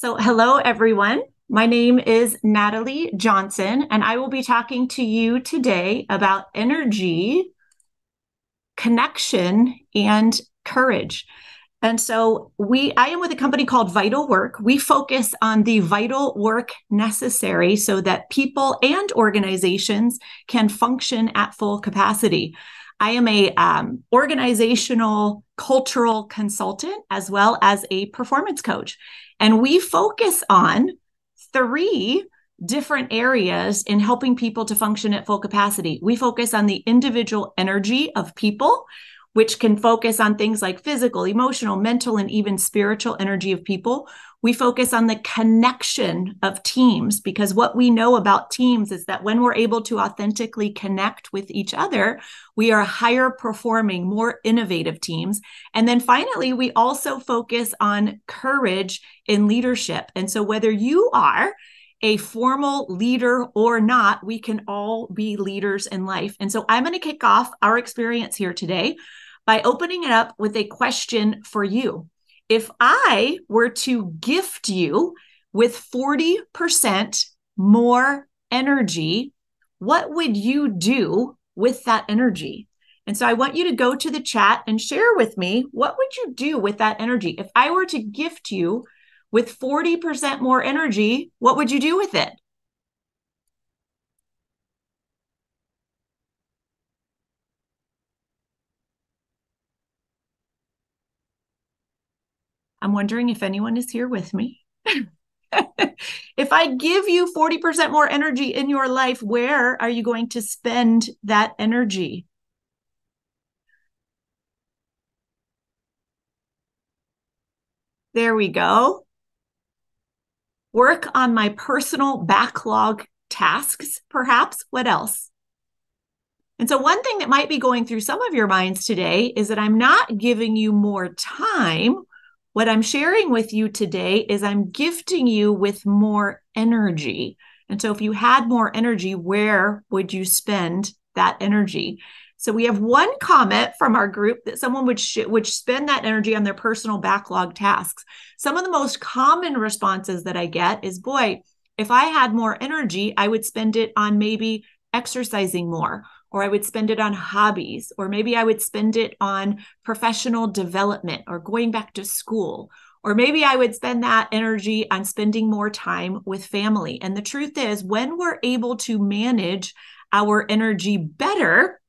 So, hello, everyone. My name is Natalie Johnson, and I will be talking to you today about energy, connection, and courage. And so I am with a company called Vital Work. We focus on the vital work necessary so that people and organizations can function at full capacity. I am a organizational cultural consultant as well as a performance coach. And we focus on three different areas in helping people to function at full capacity. We focus on the individual energy of people, which can focus on things like physical, emotional, mental, and even spiritual energy of people. We focus on the connection of teams, because what we know about teams is that when we're able to authentically connect with each other, we are higher performing, more innovative teams. And then finally, we also focus on courage in leadership. And so whether you are a formal leader or not, we can all be leaders in life. And so I'm going to kick off our experience here today by opening it up with a question for you. If I were to gift you with 40% more energy, what would you do with that energy? And so I want you to go to the chat and share with me, what would you do with that energy? If I were to gift you with 40% more energy, what would you do with it? I'm wondering if anyone is here with me. If I give you 40% more energy in your life, where are you going to spend that energy? There we go. Work on my personal backlog tasks, perhaps. What else? And so, one thing that might be going through some of your minds today is that I'm not giving you more time. What I'm sharing with you today is I'm gifting you with more energy. And so, if you had more energy, where would you spend that energy? So we have one comment from our group that someone would spend that energy on their personal backlog tasks. Some of the most common responses that I get is, boy, if I had more energy, I would spend it on maybe exercising more, or I would spend it on hobbies, or maybe I would spend it on professional development or going back to school. Or maybe I would spend that energy on spending more time with family. And the truth is, when we're able to manage our energy better,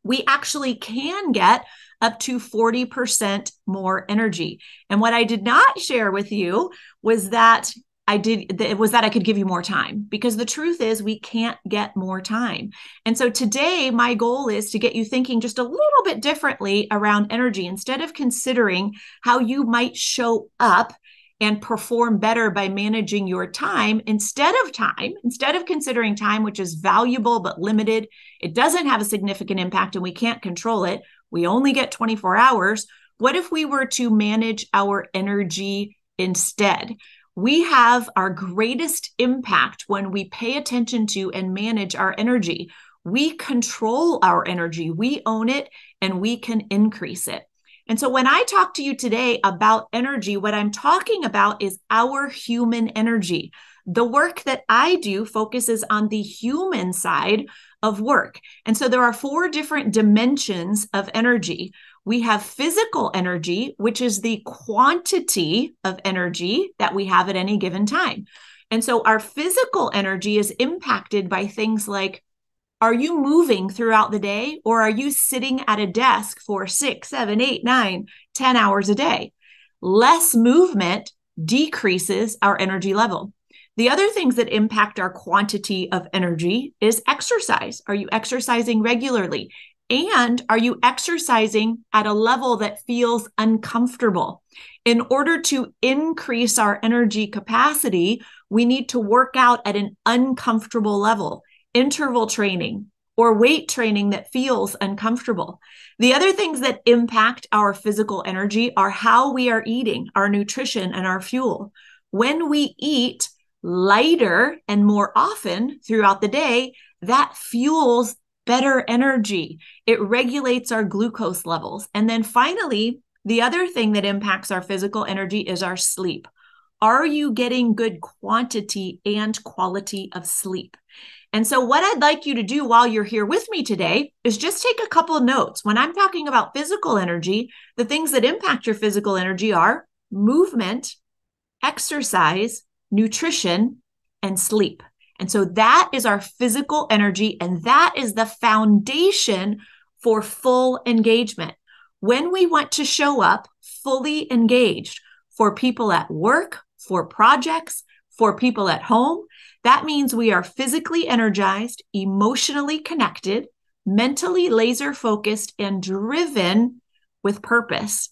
we actually can get up to 40% more energy. And what I did not share with you was that I could give you more time, because the truth is we can't get more time. And so today, my goal is to get you thinking just a little bit differently around energy. Instead of considering how you might show up and perform better by managing your time, instead of considering time, which is valuable but limited, it doesn't have a significant impact and we can't control it, we only get 24 hours. What if we were to manage our energy instead? We have our greatest impact when we pay attention to and manage our energy. We control our energy, we own it, and we can increase it. And so when I talk to you today about energy, what I'm talking about is our human energy. The work that I do focuses on the human side of work. And so there are four different dimensions of energy. We have physical energy, which is the quantity of energy that we have at any given time. And so our physical energy is impacted by things like, are you moving throughout the day, or are you sitting at a desk for 6, 7, 8, 9, 10 hours a day? Less movement decreases our energy level. The other things that impact our quantity of energy is exercise. Are you exercising regularly? And are you exercising at a level that feels uncomfortable? In order to increase our energy capacity, we need to work out at an uncomfortable level. Interval training or weight training that feels uncomfortable. The other things that impact our physical energy are how we are eating, our nutrition, and our fuel. When we eat lighter and more often throughout the day, that fuels better energy. It regulates our glucose levels. And then finally, the other thing that impacts our physical energy is our sleep. Are you getting good quantity and quality of sleep? And so what I'd like you to do while you're here with me today is just take a couple of notes. When I'm talking about physical energy, the things that impact your physical energy are movement, exercise, nutrition, and sleep. And so that is our physical energy, and that is the foundation for full engagement. When we want to show up fully engaged for people at work, for projects, for people at home, that means we are physically energized, emotionally connected, mentally laser focused, and driven with purpose.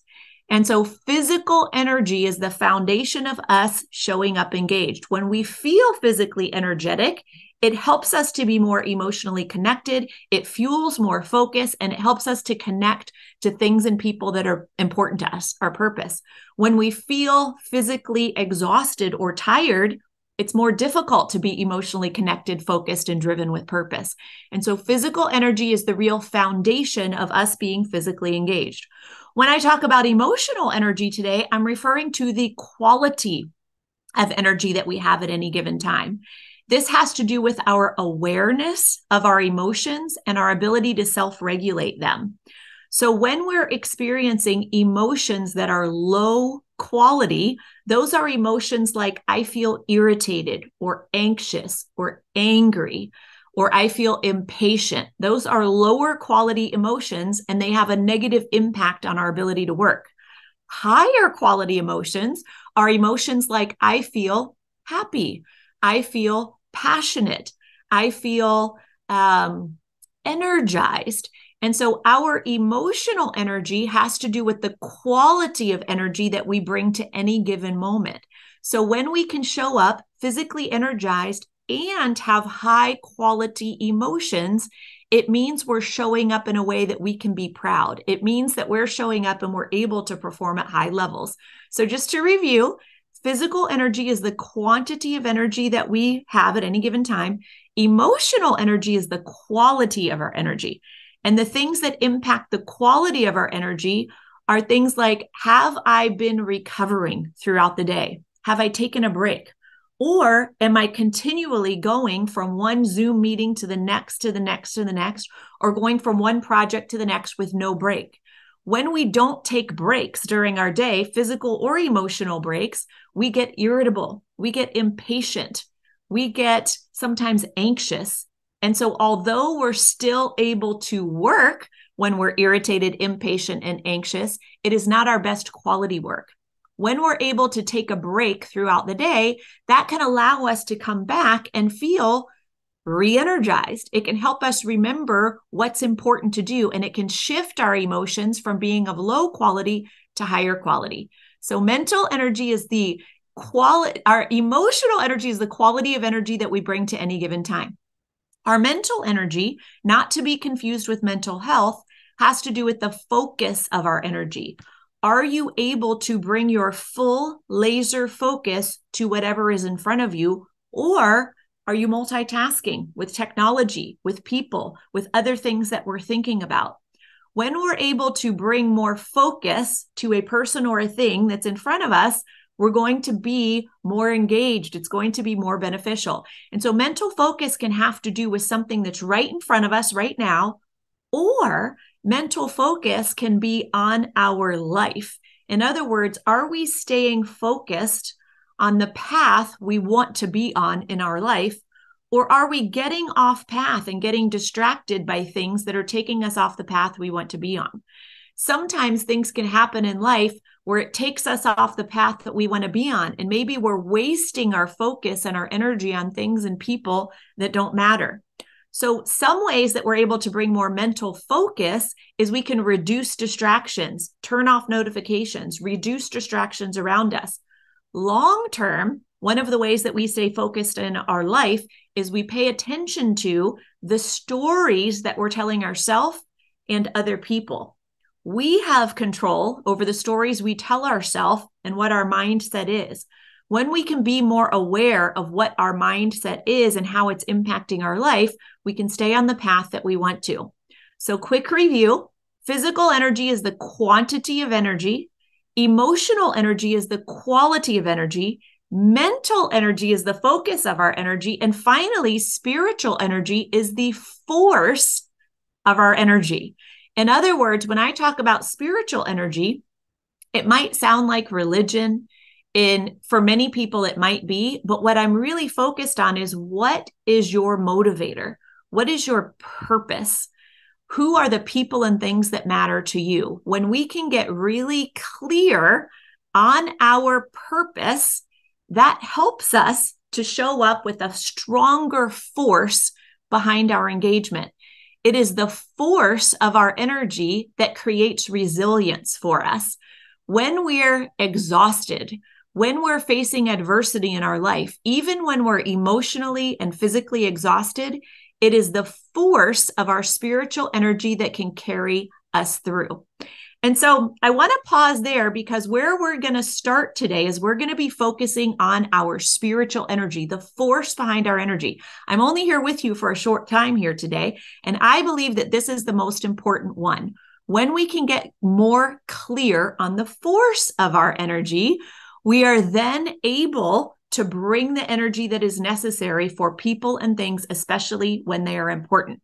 And so physical energy is the foundation of us showing up engaged. When we feel physically energetic, it helps us to be more emotionally connected. It fuels more focus, and it helps us to connect to things and people that are important to us, our purpose. When we feel physically exhausted or tired, it's more difficult to be emotionally connected, focused, and driven with purpose. And so physical energy is the real foundation of us being physically engaged. When I talk about emotional energy today, I'm referring to the quality of energy that we have at any given time. This has to do with our awareness of our emotions and our ability to self-regulate them. So when we're experiencing emotions that are low quality, those are emotions like I feel irritated or anxious or angry, or I feel impatient. Those are lower quality emotions, and they have a negative impact on our ability to work. Higher quality emotions are emotions like I feel happy, I feel passionate, I feel energized. And so our emotional energy has to do with the quality of energy that we bring to any given moment. So when we can show up physically energized and have high quality emotions, it means we're showing up in a way that we can be proud. It means that we're showing up and we're able to perform at high levels. So just to review, physical energy is the quantity of energy that we have at any given time. Emotional energy is the quality of our energy. And the things that impact the quality of our energy are things like, have I been recovering throughout the day? Have I taken a break? Or am I continually going from one Zoom meeting to the next, to the next, to the next, or going from one project to the next with no break? When we don't take breaks during our day, physical or emotional breaks, we get irritable, we get impatient, we get sometimes anxious. And so although we're still able to work when we're irritated, impatient, and anxious, it is not our best quality work. When we're able to take a break throughout the day, that can allow us to come back and feel re-energized. It can help us remember what's important to do, and it can shift our emotions from being of low quality to higher quality. So mental energy is the quality, our emotional energy is the quality of energy that we bring to any given time. Our mental energy, not to be confused with mental health, has to do with the focus of our energy. Are you able to bring your full laser focus to whatever is in front of you? Or are you multitasking with technology, with people, with other things that we're thinking about? When we're able to bring more focus to a person or a thing that's in front of us, we're going to be more engaged. It's going to be more beneficial. And so mental focus can have to do with something that's right in front of us right now, or mental focus can be on our life. In other words, are we staying focused on the path we want to be on in our life, or are we getting off path and getting distracted by things that are taking us off the path we want to be on? Sometimes things can happen in life where it takes us off the path that we want to be on, and maybe we're wasting our focus and our energy on things and people that don't matter. So some ways that we're able to bring more mental focus is we can reduce distractions, turn off notifications, reduce distractions around us. Long term, one of the ways that we stay focused in our life is we pay attention to the stories that we're telling ourselves and other people. We have control over the stories we tell ourselves and what our mindset is. When we can be more aware of what our mindset is and how it's impacting our life, we can stay on the path that we want to. So quick review, physical energy is the quantity of energy. Emotional energy is the quality of energy. Mental energy is the focus of our energy. And finally, spiritual energy is the force of our energy. In other words, when I talk about spiritual energy, it might sound like religion. For many people, it might be. But what I'm really focused on is, what is your motivator? What is your purpose? Who are the people and things that matter to you? When we can get really clear on our purpose, that helps us to show up with a stronger force behind our engagement. It is the force of our energy that creates resilience for us. When we're exhausted, when we're facing adversity in our life, even when we're emotionally and physically exhausted, it is the force of our spiritual energy that can carry us through. And so I want to pause there, because where we're going to start today is we're going to be focusing on our spiritual energy, the force behind our energy. I'm only here with you for a short time here today, and I believe that this is the most important one. When we can get more clear on the force of our energy, we are then able to bring the energy that is necessary for people and things, especially when they are important.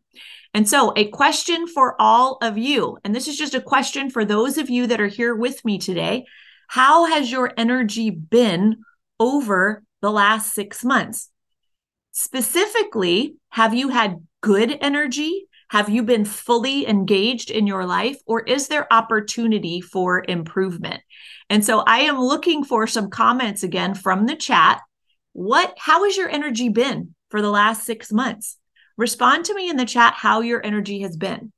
And so a question for all of you, and this is just a question for those of you that are here with me today: how has your energy been over the last 6 months? Specifically, have you had good energy? Have you been fully engaged in your life, or is there opportunity for improvement? And so I am looking for some comments again from the chat. How has your energy been for the last 6 months? Respond to me in the chat how your energy has been.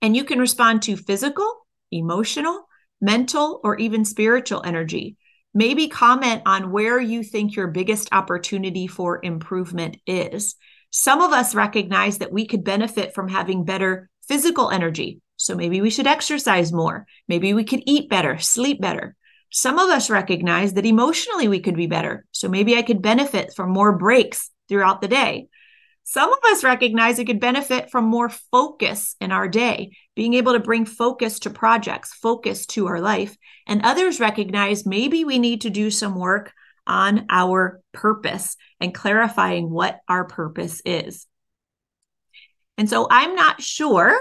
And you can respond to physical, emotional, mental, or even spiritual energy. Maybe comment on where you think your biggest opportunity for improvement is. Some of us recognize that we could benefit from having better physical energy. So maybe we should exercise more. Maybe we could eat better, sleep better. Some of us recognize that emotionally we could be better. So maybe I could benefit from more breaks throughout the day. Some of us recognize we could benefit from more focus in our day, being able to bring focus to projects, focus to our life. And others recognize maybe we need to do some work on our purpose and clarifying what our purpose is. And so I'm not sure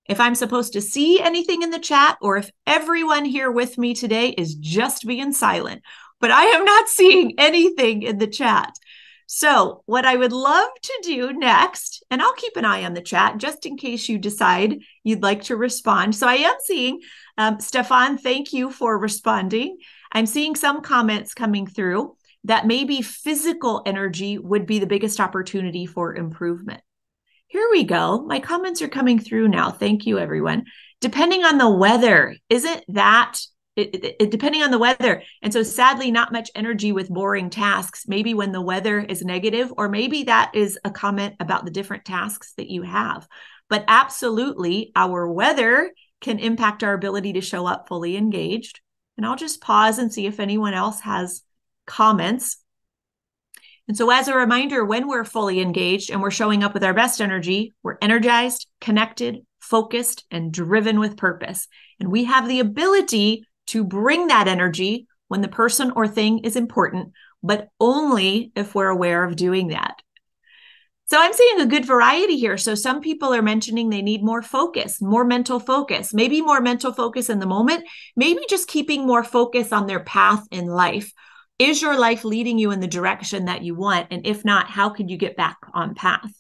if I'm supposed to see anything in the chat, or if everyone here with me today is just being silent, but I am not seeing anything in the chat. So what I would love to do next, and I'll keep an eye on the chat just in case you decide you'd like to respond. So I am seeing, Stefan, thank you for responding. I'm seeing some comments coming through that maybe physical energy would be the biggest opportunity for improvement. Here we go. My comments are coming through now. Thank you, everyone. Depending on the weather, isn't that depending on the weather? And so sadly, not much energy with boring tasks, maybe when the weather is negative, or maybe that is a comment about the different tasks that you have. But absolutely, our weather can impact our ability to show up fully engaged. And I'll just pause and see if anyone else has comments. And so as a reminder, when we're fully engaged and we're showing up with our best energy, we're energized, connected, focused, and driven with purpose. And we have the ability to bring that energy when the person or thing is important, but only if we're aware of doing that. So I'm seeing a good variety here. So some people are mentioning they need more focus, more mental focus, maybe more mental focus in the moment, maybe just keeping more focus on their path in life. Is your life leading you in the direction that you want? And if not, how could you get back on path?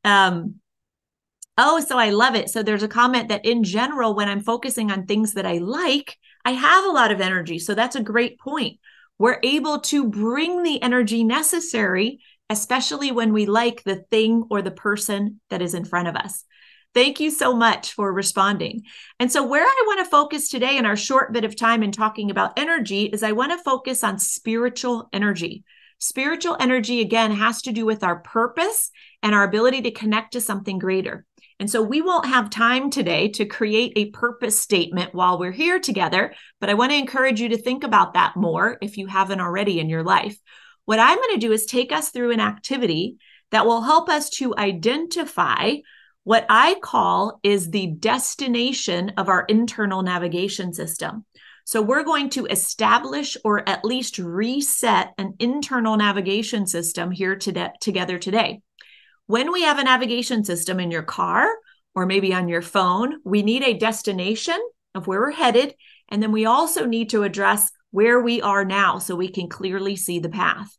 So I love it. So there's a comment that in general, when I'm focusing on things that I like, I have a lot of energy. So that's a great point. We're able to bring the energy necessary, especially when we like the thing or the person that is in front of us. Thank you so much for responding. And so where I want to focus today in our short bit of time in talking about energy is I want to focus on spiritual energy. Spiritual energy, again, has to do with our purpose and our ability to connect to something greater. And so we won't have time today to create a purpose statement while we're here together, but I want to encourage you to think about that more if you haven't already in your life. What I'm going to do is take us through an activity that will help us to identify what I call is the destination of our internal navigation system. So we're going to establish or at least reset an internal navigation system here together today. When we have a navigation system in your car or maybe on your phone, we need a destination of where we're headed. And then we also need to address where we are now so we can clearly see the path.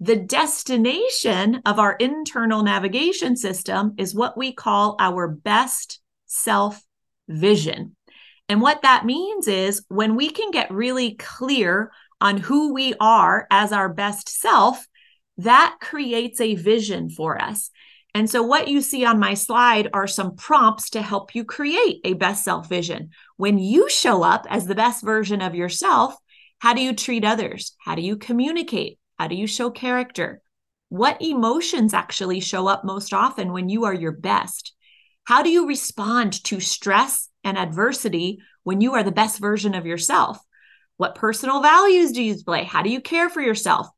The destination of our internal navigation system is what we call our best self vision. And what that means is when we can get really clear on who we are as our best self, that creates a vision for us. And so what you see on my slide are some prompts to help you create a best self vision. When you show up as the best version of yourself, how do you treat others? How do you communicate? How do you show character? What emotions actually show up most often when you are your best? How do you respond to stress and adversity when you are the best version of yourself? What personal values do you display? How do you care for yourself?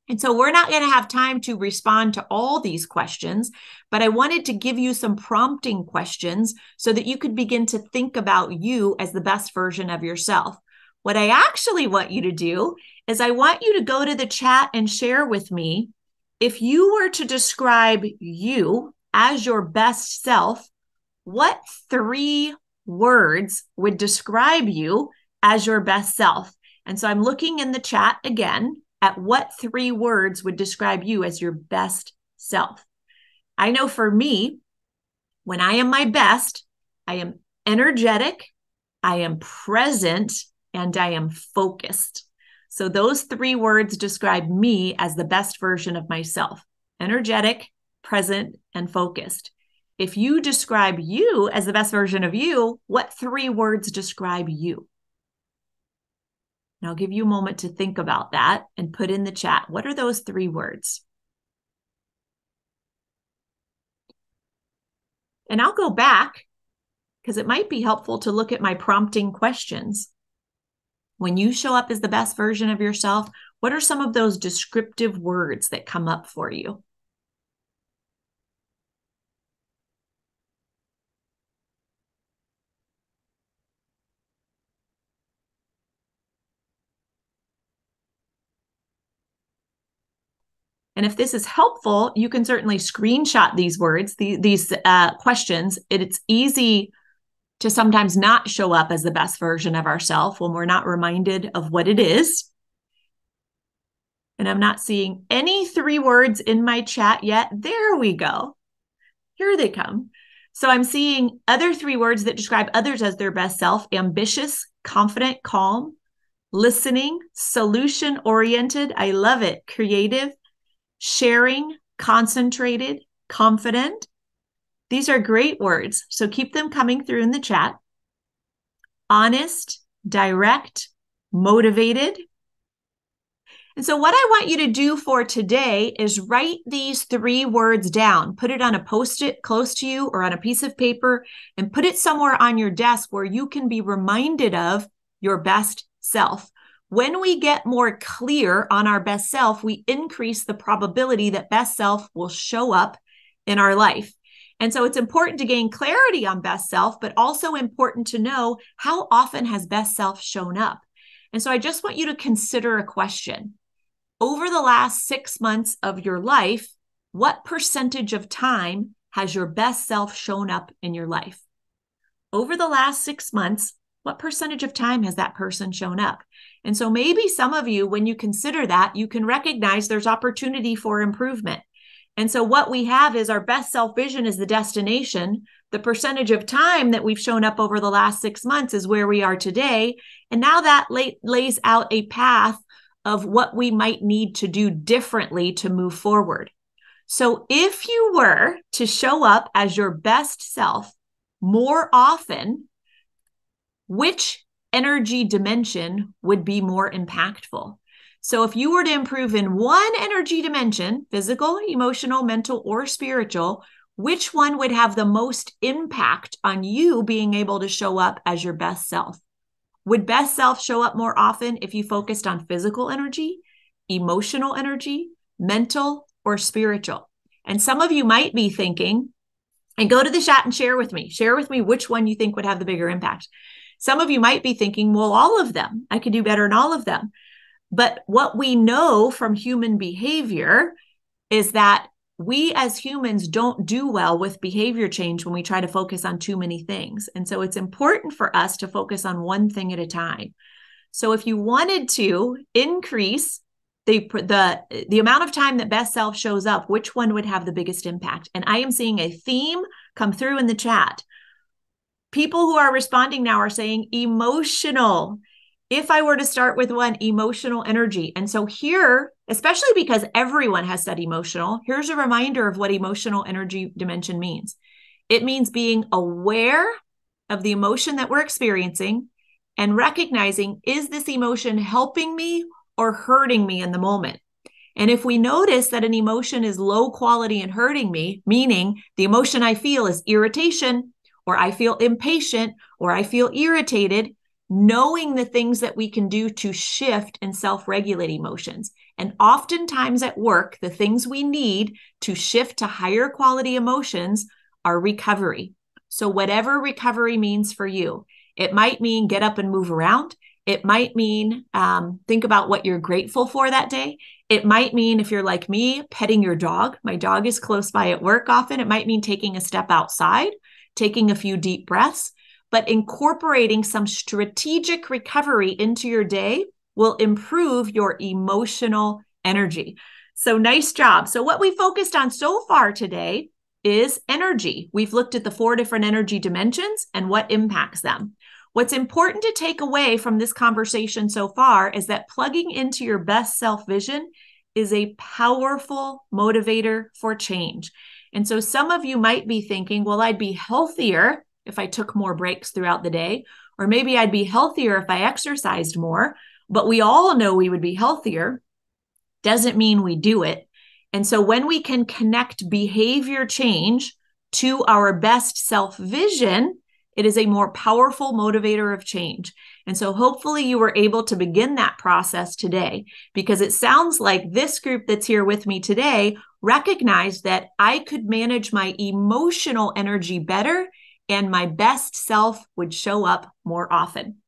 And so we're not going to have time to respond to all these questions, but I wanted to give you some prompting questions so that you could begin to think about you as the best version of yourself. What I actually want you to do is I want you to go to the chat and share with me, if you were to describe you as your best self, what 3 words would describe you as your best self? And so I'm looking in the chat again at what 3 words would describe you as your best self. I know for me, when I am my best, I am energetic, I am present, and I am focused. So those 3 words describe me as the best version of myself: energetic, present, and focused. If you describe you as the best version of you, what 3 words describe you? And I'll give you a moment to think about that and put in the chat, what are those 3 words? And I'll go back because it might be helpful to look at my prompting questions. When you show up as the best version of yourself, what are some of those descriptive words that come up for you? And if this is helpful, you can certainly screenshot these words, these questions. It's easy to sometimes not show up as the best version of ourselves when we're not reminded of what it is. And I'm not seeing any 3 words in my chat yet. There we go. Here they come. So I'm seeing other 3 words that describe others as their best self: ambitious, confident, calm, listening, solution-oriented. I love it. Creative, sharing, concentrated, confident. These are great words, so keep them coming through in the chat. Honest, direct, motivated. And so what I want you to do for today is write these 3 words down. Put it on a Post-it close to you or on a piece of paper and put it somewhere on your desk where you can be reminded of your best self. When we get more clear on our best self, we increase the probability that best self will show up in our life. And so it's important to gain clarity on best self, but also important to know how often has best self shown up. And so I just want you to consider a question. Over the last 6 months of your life, what percentage of time has your best self shown up in your life? Over the last 6 months, what percentage of time has that person shown up? And so maybe some of you, when you consider that, you can recognize there's opportunity for improvement. And so what we have is our best self vision is the destination. The percentage of time that we've shown up over the last 6 months is where we are today. And now that lays out a path of what we might need to do differently to move forward. So if you were to show up as your best self more often, which energy dimension would be more impactful? So if you were to improve in one energy dimension, physical, emotional, mental, or spiritual, which one would have the most impact on you being able to show up as your best self? Would best self show up more often if you focused on physical energy, emotional energy, mental, or spiritual? And some of you might be thinking, and go to the chat and share with me which one you think would have the bigger impact. Some of you might be thinking, well, all of them. I could do better in all of them. But what we know from human behavior is that we as humans don't do well with behavior change when we try to focus on too many things. And so it's important for us to focus on one thing at a time. So if you wanted to increase the amount of time that best self shows up, which one would have the biggest impact? And I am seeing a theme come through in the chat. People who are responding now are saying emotional. If I were to start with one, emotional energy. And so here, especially because everyone has said emotional, here's a reminder of what emotional energy dimension means. It means being aware of the emotion that we're experiencing and recognizing, is this emotion helping me or hurting me in the moment? And if we notice that an emotion is low quality and hurting me, meaning the emotion I feel is irritation, or I feel impatient, or I feel irritated, knowing the things that we can do to shift and self-regulate emotions. And oftentimes at work, the things we need to shift to higher quality emotions are recovery. So whatever recovery means for you, it might mean get up and move around. It might mean think about what you're grateful for that day. It might mean, if you're like me, petting your dog. My dog is close by at work often. It might mean taking a step outside, taking a few deep breaths, but incorporating some strategic recovery into your day will improve your emotional energy. So nice job. So what we focused on so far today is energy. We've looked at the 4 different energy dimensions and what impacts them. What's important to take away from this conversation so far is that plugging into your best self vision is a powerful motivator for change. And so some of you might be thinking, well, I'd be healthier if I took more breaks throughout the day, or maybe I'd be healthier if I exercised more, but we all know we would be healthier. Doesn't mean we do it. And so when we can connect behavior change to our best self vision, it is a more powerful motivator of change. And so hopefully you were able to begin that process today, because it sounds like this group that's here with me today recognized that I could manage my emotional energy better and my best self would show up more often.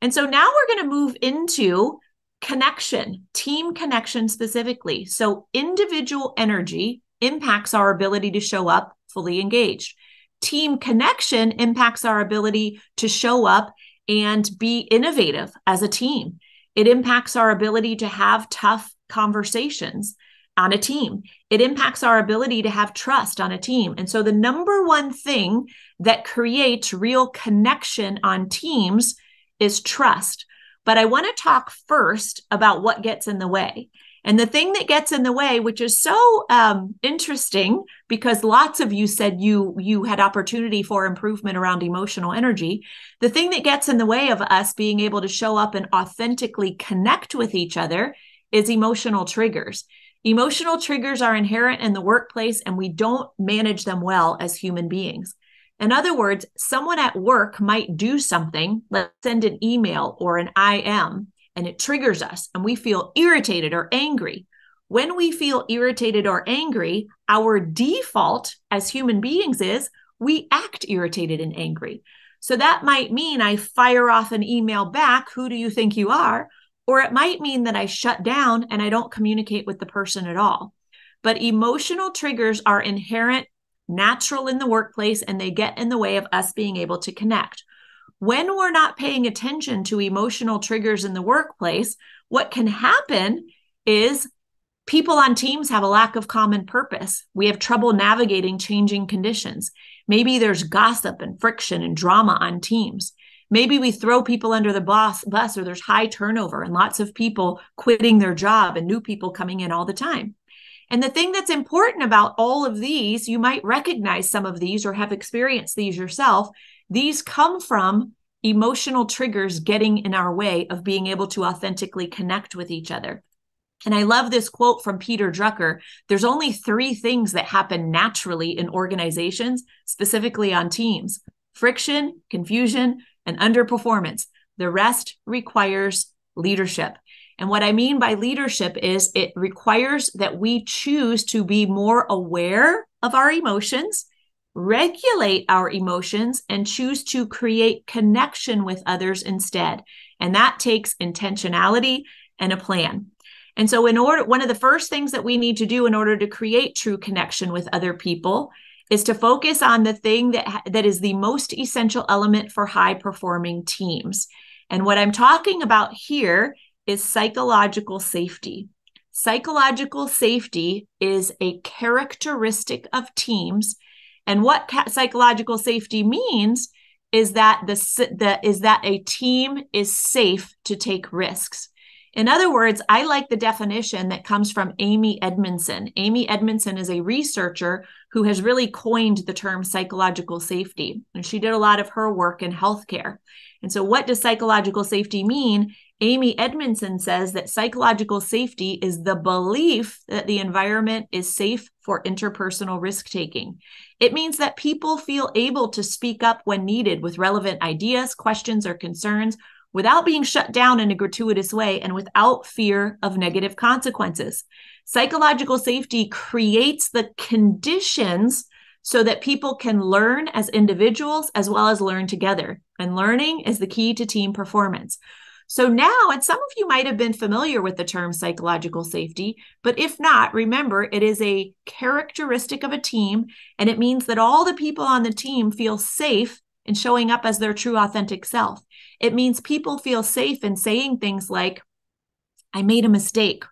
And so now we're going to move into connection, team connection specifically. So individual energy impacts our ability to show up fully engaged. Team connection impacts our ability to show up and be innovative as a team. It impacts our ability to have tough conversations on a team. It impacts our ability to have trust on a team. And so the number one thing that creates real connection on teams is trust. But I want to talk first about what gets in the way. And the thing that gets in the way, which is so interesting, because lots of you said you had opportunity for improvement around emotional energy. The thing that gets in the way of us being able to show up and authentically connect with each other is emotional triggers. Emotional triggers are inherent in the workplace, and we don't manage them well as human beings. In other words, someone at work might do something, let's send an email or an IM, and it triggers us and we feel irritated or angry. When we feel irritated or angry, our default as human beings is we act irritated and angry. So that might mean I fire off an email back, who do you think you are? Or it might mean that I shut down and I don't communicate with the person at all. But emotional triggers are inherent, natural in the workplace, and they get in the way of us being able to connect. When we're not paying attention to emotional triggers in the workplace, what can happen is people on teams have a lack of common purpose. We have trouble navigating changing conditions. Maybe there's gossip and friction and drama on teams. Maybe we throw people under the bus, or there's high turnover and lots of people quitting their job and new people coming in all the time. And the thing that's important about all of these, you might recognize some of these or have experienced these yourself. These come from emotional triggers getting in our way of being able to authentically connect with each other. And I love this quote from Peter Drucker. There's only 3 things that happen naturally in organizations, specifically on teams: friction, confusion, and underperformance. The rest requires leadership. And what I mean by leadership is it requires that we choose to be more aware of our emotions. regulate our emotions, and choose to create connection with others instead. And that takes intentionality and a plan. And so one of the first things that we need to do in order to create true connection with other people is to focus on the thing that is the most essential element for high-performing teams. And what I'm talking about here is psychological safety. Psychological safety is a characteristic of teams. And what psychological safety means is that a team is safe to take risks. In other words, I like the definition that comes from Amy Edmondson. Amy Edmondson is a researcher who has really coined the term psychological safety, and she did a lot of her work in healthcare. And so what does psychological safety mean? Amy Edmondson says that psychological safety is the belief that the environment is safe for interpersonal risk-taking. It means that people feel able to speak up when needed with relevant ideas, questions, or concerns without being shut down in a gratuitous way and without fear of negative consequences. Psychological safety creates the conditions so that people can learn as individuals as well as learn together. And learning is the key to team performance. So now, and some of you might have been familiar with the term psychological safety, but if not, remember, it is a characteristic of a team, and it means that all the people on the team feel safe in showing up as their true authentic self. It means people feel safe in saying things like, I made a mistake,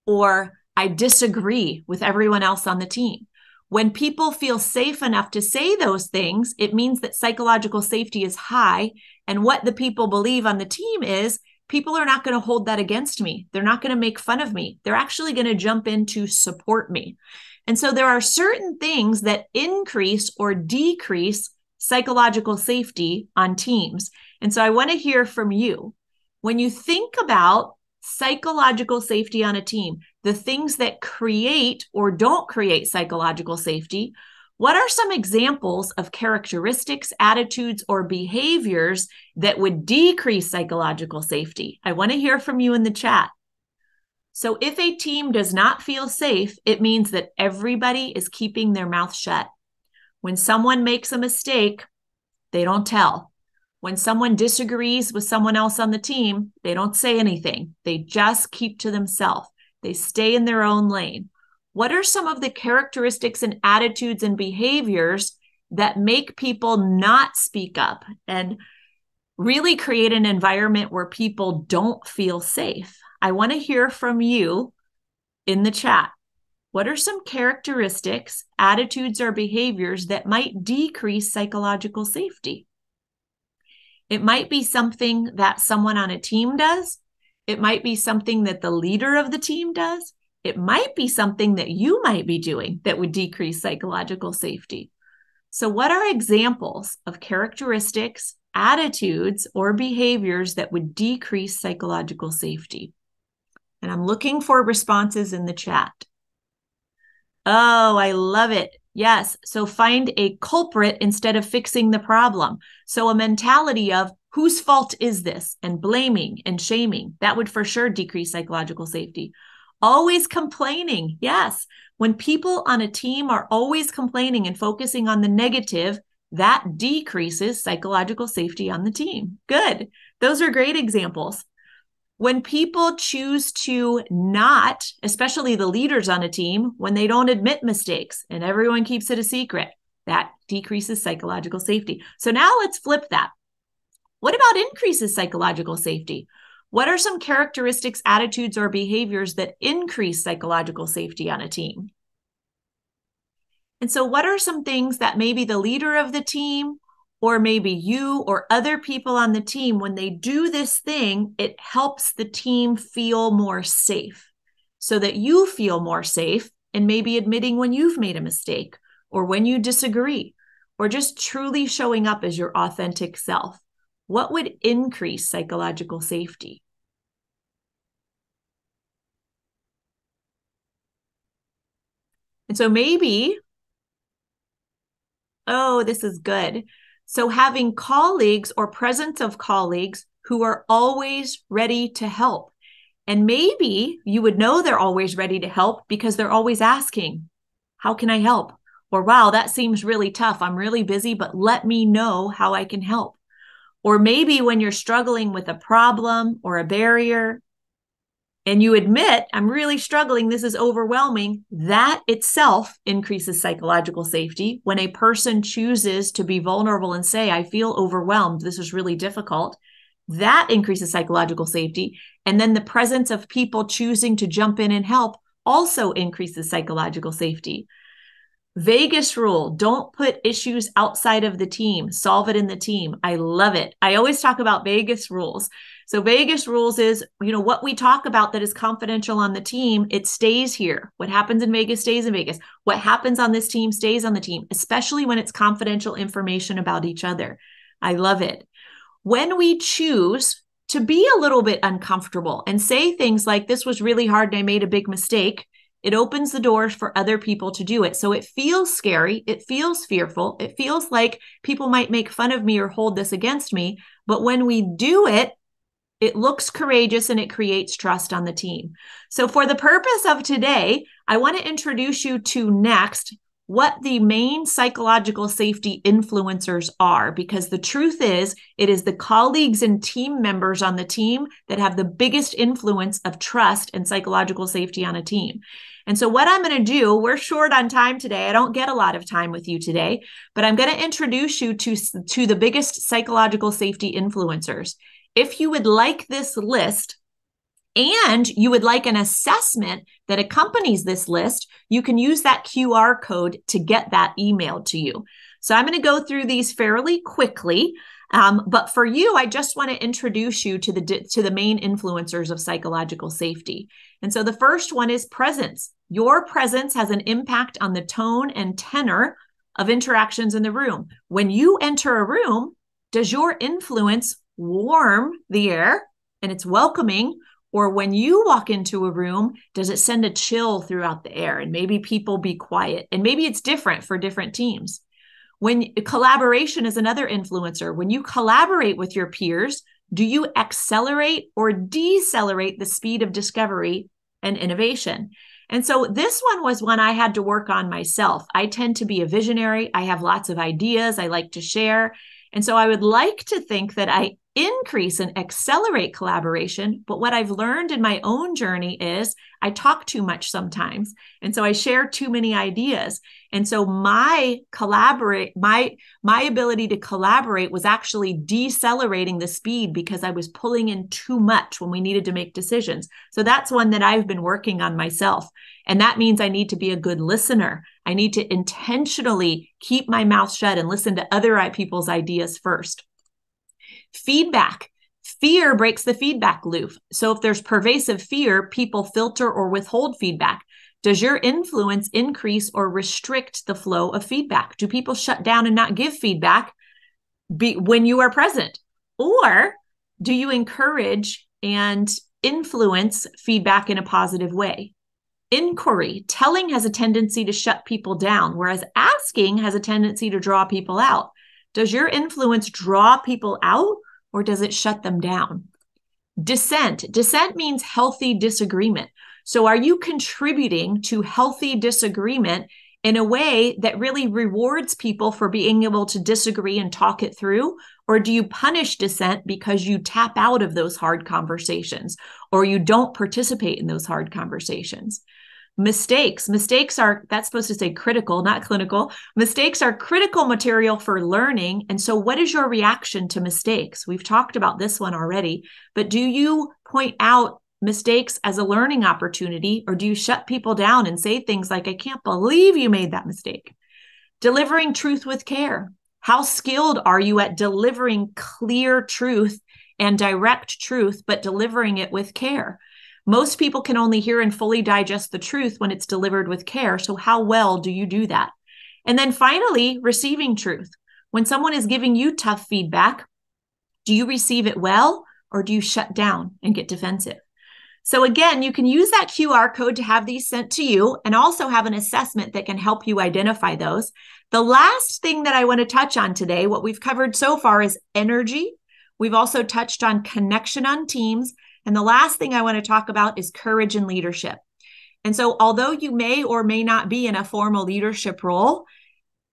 or I disagree with everyone else on the team. When people feel safe enough to say those things, it means that psychological safety is high. And what the people believe on the team is people are not going to hold that against me. They're not going to make fun of me. They're actually going to jump in to support me. And so there are certain things that increase or decrease psychological safety on teams. And so I want to hear from you. When you think about psychological safety on a team, the things that create or don't create psychological safety, what are some examples of characteristics, attitudes, or behaviors that would decrease psychological safety? I want to hear from you in the chat. So if a team does not feel safe, it means that everybody is keeping their mouth shut. When someone makes a mistake, they don't tell. When someone disagrees with someone else on the team, they don't say anything. They just keep to themselves. They stay in their own lane. What are some of the characteristics and attitudes and behaviors that make people not speak up and really create an environment where people don't feel safe? I want to hear from you in the chat. What are some characteristics, attitudes, or behaviors that might decrease psychological safety? It might be something that someone on a team does. It might be something that the leader of the team does. It might be something that you might be doing that would decrease psychological safety. So what are examples of characteristics, attitudes, or behaviors that would decrease psychological safety? And I'm looking for responses in the chat. Oh, I love it. Yes. So find a culprit instead of fixing the problem. So a mentality of whose fault is this and blaming and shaming, that would for sure decrease psychological safety. Always complaining. Yes. When people on a team are always complaining and focusing on the negative, that decreases psychological safety on the team. Good. Those are great examples. When people choose to not, especially the leaders on a team, when they don't admit mistakes and everyone keeps it a secret, that decreases psychological safety. So now let's flip that. What about increases psychological safety? What are some characteristics, attitudes, or behaviors that increase psychological safety on a team? And so what are some things that maybe the leader of the team or maybe you or other people on the team, when they do this thing, it helps the team feel more safe so that you feel more safe and maybe admitting when you've made a mistake or when you disagree or just truly showing up as your authentic self? What would increase psychological safety? And so maybe, oh, this is good. So having colleagues or presence of colleagues who are always ready to help. And maybe you would know they're always ready to help because they're always asking, how can I help? Or, wow, that seems really tough. I'm really busy, but let me know how I can help. Or maybe when you're struggling with a problem or a barrier and you admit, I'm really struggling, this is overwhelming, that itself increases psychological safety. When a person chooses to be vulnerable and say, I feel overwhelmed, this is really difficult, that increases psychological safety. And then the presence of people choosing to jump in and help also increases psychological safety. Vegas rule, don't put issues outside of the team, solve it in the team. I love it. I always talk about Vegas rules. So Vegas rules is, what we talk about that is confidential on the team, it stays here. What happens in Vegas stays in Vegas. What happens on this team stays on the team, especially when it's confidential information about each other. I love it. When we choose to be a little bit uncomfortable and say things like, this was really hard and I made a big mistake, it opens the doors for other people to do it. So it feels scary. It feels fearful. It feels like people might make fun of me or hold this against me. But when we do it, it looks courageous and it creates trust on the team. So for the purpose of today, I want to introduce you to next what the main psychological safety influencers are, because the truth is, it is the colleagues and team members on the team that have the biggest influence of trust and psychological safety on a team. And so what I'm going to do, we're short on time today. I don't get a lot of time with you today, but I'm going to introduce you to the biggest psychological safety influencers. If you would like this list, and you would like an assessment that accompanies this list, you can use that QR code to get that emailed to you. So I'm going to go through these fairly quickly. But for you, I just want to introduce you to the main influencers of psychological safety. And so the first one is presence. Your presence has an impact on the tone and tenor of interactions in the room. When you enter a room, does your influence warm the air and it's welcoming? Or when you walk into a room, does it send a chill throughout the air and maybe people be quiet? And maybe it's different for different teams. When collaboration is another influencer, when you collaborate with your peers, do you accelerate or decelerate the speed of discovery and innovation? And so this one was one I had to work on myself. I tend to be a visionary. I have lots of ideas I like to share. And so I would like to think that I increase and accelerate collaboration. But what I've learned in my own journey is I talk too much sometimes. And so I share too many ideas. And so my ability to collaborate was actually decelerating the speed because I was pulling in too much when we needed to make decisions. So that's one that I've been working on myself. And that means I need to be a good listener. I need to intentionally keep my mouth shut and listen to other people's ideas first. Feedback. Fear breaks the feedback loop. So if there's pervasive fear, people filter or withhold feedback. Does your influence increase or restrict the flow of feedback? Do people shut down and not give feedback when you are present? Or do you encourage and influence feedback in a positive way? Inquiry. Telling has a tendency to shut people down, whereas asking has a tendency to draw people out. Does your influence draw people out or does it shut them down? Dissent. Dissent means healthy disagreement. So are you contributing to healthy disagreement in a way that really rewards people for being able to disagree and talk it through? Or do you punish dissent because you tap out of those hard conversations or you don't participate in those hard conversations? Mistakes. Mistakes are, that's supposed to say critical, not clinical. Mistakes are critical material for learning. And so what is your reaction to mistakes? We've talked about this one already, but do you point out mistakes as a learning opportunity or do you shut people down and say things like, I can't believe you made that mistake? Delivering truth with care. How skilled are you at delivering clear truth and direct truth, but delivering it with care? Most people can only hear and fully digest the truth when it's delivered with care. So how well do you do that? And then finally, receiving truth. When someone is giving you tough feedback, do you receive it well or do you shut down and get defensive? So again, you can use that QR code to have these sent to you and also have an assessment that can help you identify those. The last thing that I want to touch on today, what we've covered so far is energy. We've also touched on connection on teams. And the last thing I want to talk about is courage and leadership. And so although you may or may not be in a formal leadership role,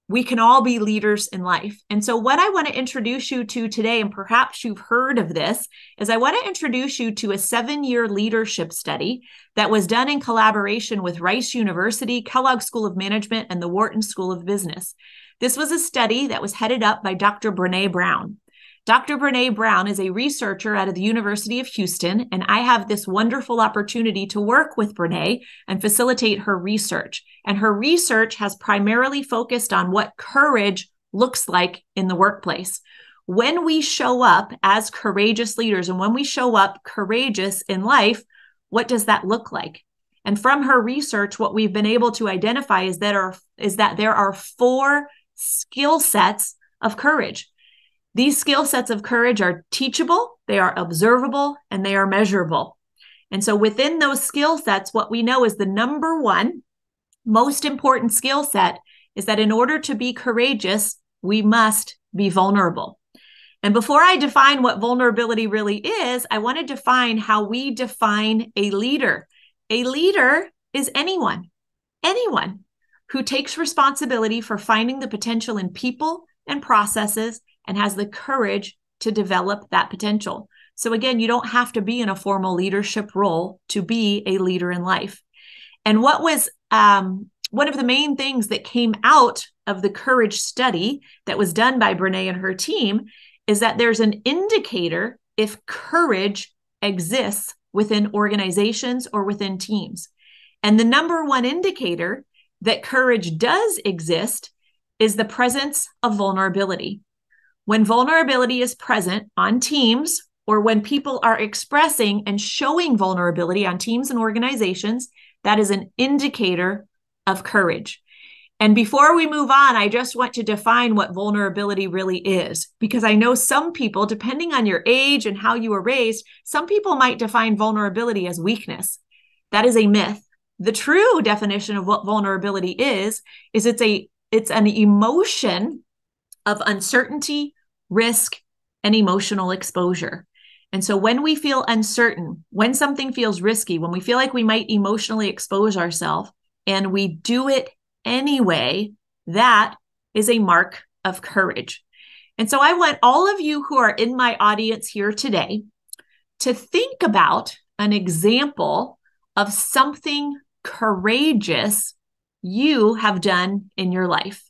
we can all be leaders in life. And so what I want to introduce you to today, and perhaps you've heard of this, is I want to introduce you to a 7-year leadership study that was done in collaboration with Rice University, Kellogg School of Management, and the Wharton School of Business. This was a study that was headed up by Dr. Brené Brown. Dr. Brené Brown is a researcher out of the University of Houston, and I have this wonderful opportunity to work with Brené and facilitate her research. And her research has primarily focused on what courage looks like in the workplace. When we show up as courageous leaders and when we show up courageous in life, what does that look like? And from her research, what we've been able to identify is that there are 4 skill sets of courage. These skill sets of courage are teachable, they are observable, and they are measurable. And so within those skill sets, what we know is the number one most important skill set is that in order to be courageous, we must be vulnerable. And before I define what vulnerability really is, I want to define how we define a leader. A leader is anyone who takes responsibility for finding the potential in people and processes and has the courage to develop that potential. So again, you don't have to be in a formal leadership role to be a leader in life. And what was one of the main things that came out of the courage study that was done by Brené and her team is that there's an indicator if courage exists within organizations or within teams. And the number one indicator that courage does exist is the presence of vulnerability. When vulnerability is present on teams, or when people are expressing and showing vulnerability on teams and organizations, that is an indicator of courage. And before we move on, I just want to define what vulnerability really is, because I know some people, depending on your age and how you were raised, some people might define vulnerability as weakness. That is a myth. The true definition of what vulnerability is it's an emotion of uncertainty, risk, and emotional exposure. And so when we feel uncertain, when something feels risky, when we feel like we might emotionally expose ourselves and we do it anyway, that is a mark of courage. And so I want all of you who are in my audience here today to think about an example of something courageous you have done in your life.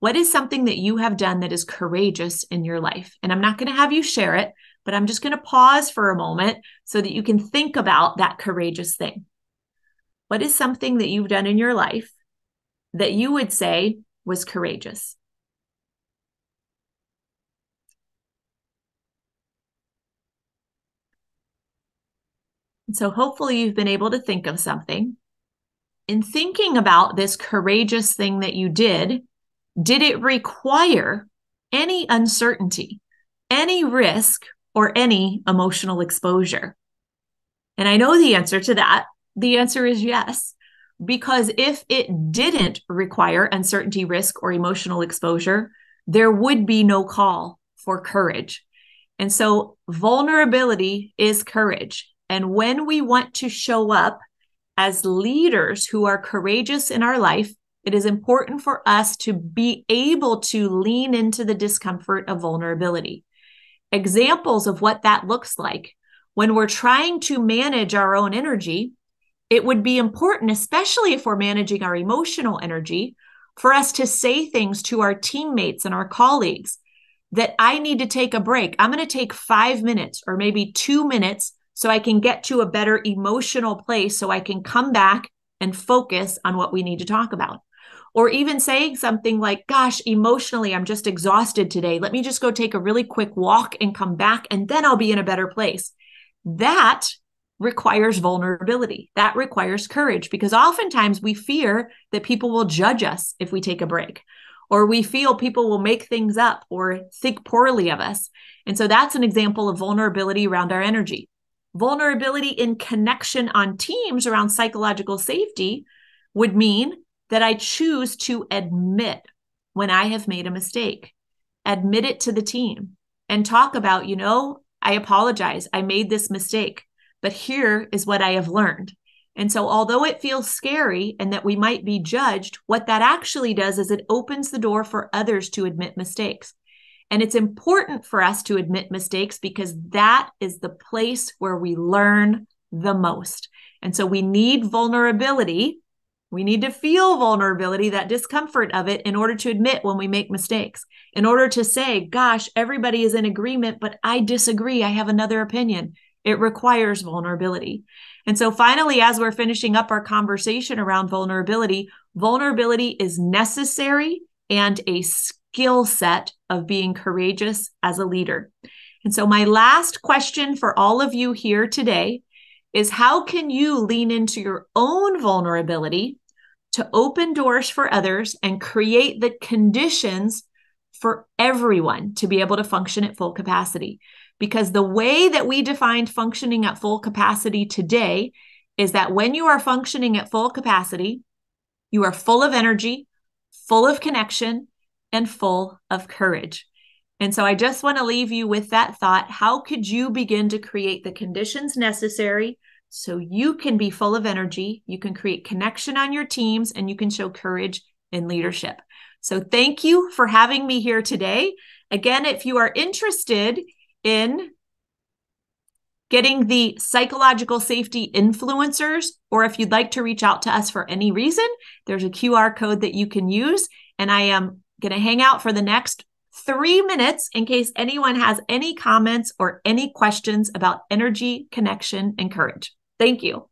What is something that you have done that is courageous in your life? And I'm not going to have you share it, but I'm just going to pause for a moment so that you can think about that courageous thing. What is something that you've done in your life that you would say was courageous? And so hopefully you've been able to think of something. In thinking about this courageous thing that you did it require any uncertainty, any risk, or any emotional exposure? And I know the answer to that. The answer is yes, because if it didn't require uncertainty, risk, or emotional exposure, there would be no call for courage. And so vulnerability is courage. And when we want to show up as leaders who are courageous in our life, it is important for us to be able to lean into the discomfort of vulnerability. Examples of what that looks like: when we're trying to manage our own energy, it would be important, especially if we're managing our emotional energy, for us to say things to our teammates and our colleagues that I need to take a break. I'm going to take 5 minutes or maybe 2 minutes so I can get to a better emotional place so I can come back and focus on what we need to talk about. Or even saying something like, gosh, emotionally, I'm just exhausted today. Let me just go take a really quick walk and come back, and then I'll be in a better place. That requires vulnerability. That requires courage, because oftentimes we fear that people will judge us if we take a break, or we feel people will make things up or think poorly of us. And so that's an example of vulnerability around our energy. Vulnerability in connection on teams around psychological safety would mean that I choose to admit when I have made a mistake, admit it to the team, and talk about, I apologize. I made this mistake, but here is what I have learned. And so although it feels scary and that we might be judged, what that actually does is it opens the door for others to admit mistakes. And it's important for us to admit mistakes because that is the place where we learn the most. And so we need vulnerability. We need to feel vulnerability, that discomfort of it, in order to admit when we make mistakes, in order to say, gosh, everybody is in agreement, but I disagree. I have another opinion. It requires vulnerability. And so finally, as we're finishing up our conversation around vulnerability, vulnerability is necessary and a skill set of being courageous as a leader. And so my last question for all of you here today is, how can you lean into your own vulnerability to open doors for others and create the conditions for everyone to be able to function at full capacity? Because the way that we defined functioning at full capacity today is that when you are functioning at full capacity, you are full of energy, full of connection, and full of courage. And so I just want to leave you with that thought. How could you begin to create the conditions necessary so you can be full of energy, you can create connection on your teams, and you can show courage in leadership? So thank you for having me here today. Again, if you are interested in getting the psychological safety influencers, or if you'd like to reach out to us for any reason, there's a QR code that you can use. And I am going to hang out for the next 3 minutes in case anyone has any comments or any questions about energy, connection, and courage. Thank you.